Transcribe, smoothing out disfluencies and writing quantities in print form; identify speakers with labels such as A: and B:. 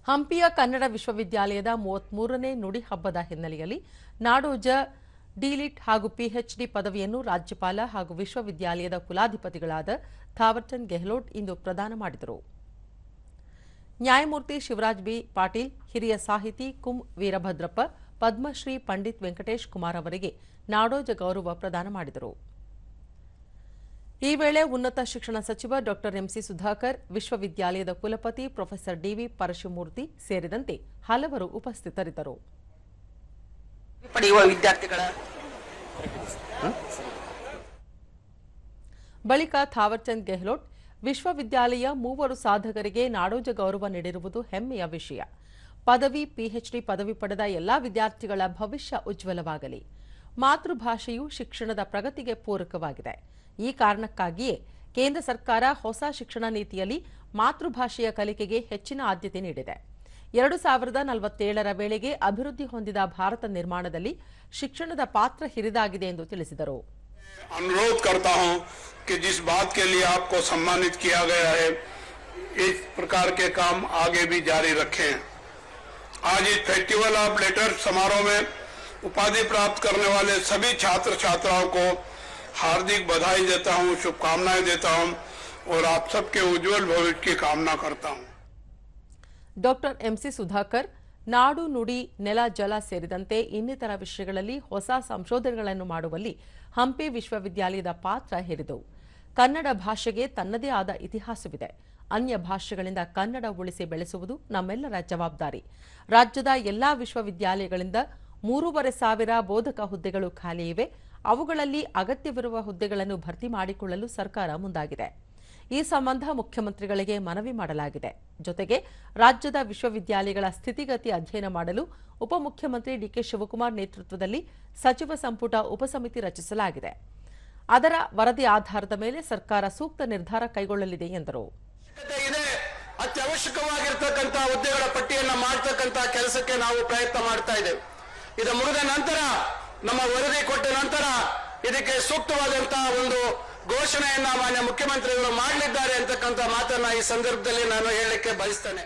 A: ಹಂಪಿಯ ಕನ್ನಡ ವಿಶ್ವವಿದ್ಯಾಲಯದ 33ನೇ ನುಡಿ ಹಬ್ಬದ ಹಿನ್ನೆಲೆಯಲ್ಲಿ ನಾಡೋಜ ಡಿಲಿಟ್ ಹಾಗೂ ಪಿಎಚ್ಡಿ ಪದವಿಯನ್ನು ರಾಜ್ಯಪಾಲ ಹಾಗೂ ವಿಶ್ವವಿದ್ಯಾಲಯದ ಕುಲಾಧಿಪತಿಗಳಾದ ಥಾವರ್ಚಂದ್ ಗೆಹ್ಲೋಟ್ ಇಂದು ಪ್ರದಾನ ಮಾಡಿದರು. ನ್ಯಾಯಮೂರ್ತಿ ಶಿವರಾಜ್ ಬಿ ಪಾಟೀಲ್, ಹಿರಿಯ ಸಾಹಿತಿ ಕುಂ ವೀರಭದ್ರಪ್ಪ, ಪದ್ಮಶ್ರೀ ಪಂಡಿತ್ ವೆಂಕಟೇಶ್ ಕುಮಾರ್ ಅವರಿಗೆ ನಾಡೋಜ ಗೌರವ ಪ್ರದಾನ ಮಾಡಿದರು. ಈ ವೇಳೆ ಉನ್ನತ ಶಿಕ್ಷಣ ಸಚಿವ ಡಾ ಎಂಸಿ ಸುಧಾಕರ್, ವಿಶ್ವವಿದ್ಯಾಲಯದ ಕುಲಪತಿ ಪ್ರೊಫೆಸರ್ ಡಿವಿ ಪರಶುಮೂರ್ತಿ ಸೇರಿದಂತೆ ಹಲವರು ಉಪಸ್ಥಿತರಿದ್ದರು. ಬಳಿಕ ಥಾವರ್ಚಂದ್ ಗೆಹ್ಲೋಟ್, ವಿಶ್ವವಿದ್ಯಾಲಯ 3 ಸಾಧಕರಿಗೆ ನಾಡೋಜ ಗೌರವ ನೀಡಿರುವುದು ಹೆಮ್ಮೆಯ ವಿಷಯ. ಪದವಿ, ಪಿಎಚ್ಡಿ ಪದವಿ ಪಡೆದ ಎಲ್ಲಾ ವಿದ್ಯಾರ್ಥಿಗಳ ಭವಿಷ್ಯ ಉಜ್ವಲವಾಗಲಿ. ಮಾತೃಭಾಷೆಯು ಶಿಕ್ಷಣದ ಪ್ರಗತಿಗೆ ಪೂರಕವಾಗಿದೆ. ಈ ಕಾರಣಕ್ಕಾಗಿಯೇ ಕೇಂದ್ರ ಸರ್ಕಾರ ಹೊಸ ಶಿಕ್ಷಣ ನೀತಿಯಲ್ಲಿ ಮಾತೃಭಾಷೆಯ ಕಲಿಕೆಗೆ ಹೆಚ್ಚಿನ ಆದ್ಯತೆ ನೀಡಿದೆ. 2047ರ ವೇಳೆಗೆ ಅಭಿವೃದ್ಧಿ ಹೊಂದಿದ ಭಾರತ ನಿರ್ಮಾಣದಲ್ಲಿ ಶಿಕ್ಷಣದ ಪಾತ್ರ ಹಿರಿದಾಗಿದೆ ಎಂದು ತಿಳಿಸಿದರು.
B: अनुरोध करता हूं कि जिस बात के लिए आपको सम्मानित किया गया है, इस प्रकार के काम आगे भी जारी रखें. आज इस फेस्टिवल ऑफ लेटर्स समारोह में उपाधि प्राप्त करने वाले सभी छात्र छात्राओं को हार्दिक बधाई देता हूं, शुभकामनाएं देता हूं और आप सबके उज्जवल भविष्य की कामना करता हूं.
A: डॉ ಎಂಸಿ ಸುಧಾಕರ್, ನಾಡು ನುಡಿ, ನೆಲ, ಜಲ ಸೇರಿದಂತೆ ಇನ್ನಿತರ ವಿಷಯಗಳಲ್ಲಿ ಹೊಸ ಸಂಶೋಧನೆಗಳನ್ನು ಮಾಡುವಲ್ಲಿ ಹಂಪಿ ವಿಶ್ವವಿದ್ಯಾಲಯದ ಪಾತ್ರ ಹಿರಿದು. ಕನ್ನಡ ಭಾಷೆಗೆ ತನ್ನದೇ ಆದ ಇತಿಹಾಸವಿದೆ. ಅನ್ಯ ಭಾಷೆಗಳಿಂದ ಕನ್ನಡ ಉಳಿಸಿ ಬೆಳೆಸುವುದು ನಮ್ಮೆಲ್ಲರ ಜವಾಬ್ದಾರಿ. ರಾಜ್ಯದ ಎಲ್ಲಾ ವಿಶ್ವವಿದ್ಯಾಲಯಗಳಿಂದ 3,500 ಬೋಧಕ ಹುದ್ದೆಗಳು ಖಾಲಿ ಇವೆ. ಅವುಗಳಲ್ಲಿ ಅಗತ್ಯವಿರುವ ಹುದ್ದೆಗಳನ್ನು ಭರ್ತಿ ಮಾಡಿಕೊಳ್ಳಲು ಸರ್ಕಾರ ಮುಂದಾಗಿದೆ. ಈ ಸಂಬಂಧ ಮುಖ್ಯಮಂತ್ರಿಗಳಿಗೆ ಮನವಿ ಮಾಡಲಾಗಿದೆ. ಜೊತೆಗೆ ರಾಜ್ಯದ ವಿಶ್ವವಿದ್ಯಾಲಯಗಳ ಸ್ಥಿತಿಗತಿ ಅಧ್ಯಯನ ಮಾಡಲು ಉಪಮುಖ್ಯಮಂತ್ರಿ ಡಿಕೆ ಶಿವಕುಮಾರ್ ನೇತೃತ್ವದಲ್ಲಿ ಸಚಿವ ಸಂಪುಟ ಉಪಸಮಿತಿ ರಚಿಸಲಾಗಿದೆ. ಅದರ ವರದಿ ಆಧಾರದ ಮೇಲೆ ಸರ್ಕಾರ ಸೂಕ್ತ ನಿರ್ಧಾರ ಕೈಗೊಳ್ಳಲಿದೆ ಎಂದರು.
C: ಅತ್ಯವಶ್ಯಕವಾಗಿರತಕ್ಕಂತ ಹುದ್ದೆಗಳ ಪಟ್ಟಿಯನ್ನು ಮಾಡತಕ್ಕಂತ ಕೆಲಸಕ್ಕೆ ನಾವು ಪ್ರಯತ್ನ ಮಾಡ್ತಾ ಇದ್ದೇವೆ. ಇದು ಮುಗಿದ ನಂತರ, ನಮ್ಮ ವರದಿ ಕೊಟ್ಟ ನಂತರ ಇದಕ್ಕೆ ಸೂಕ್ತವಾದಂತಹ ಒಂದು ಘೋಷಣೆಯನ್ನ ಮಾನ್ಯ ಮುಖ್ಯಮಂತ್ರಿಗಳು ಮಾಡಲಿದ್ದಾರೆ ಅಂತಕ್ಕಂಥ ಮಾತನ್ನ ಈ ಸಂದರ್ಭದಲ್ಲಿ ನಾನು ಹೇಳಲಿಕ್ಕೆ ಬಯಸ್ತೇನೆ.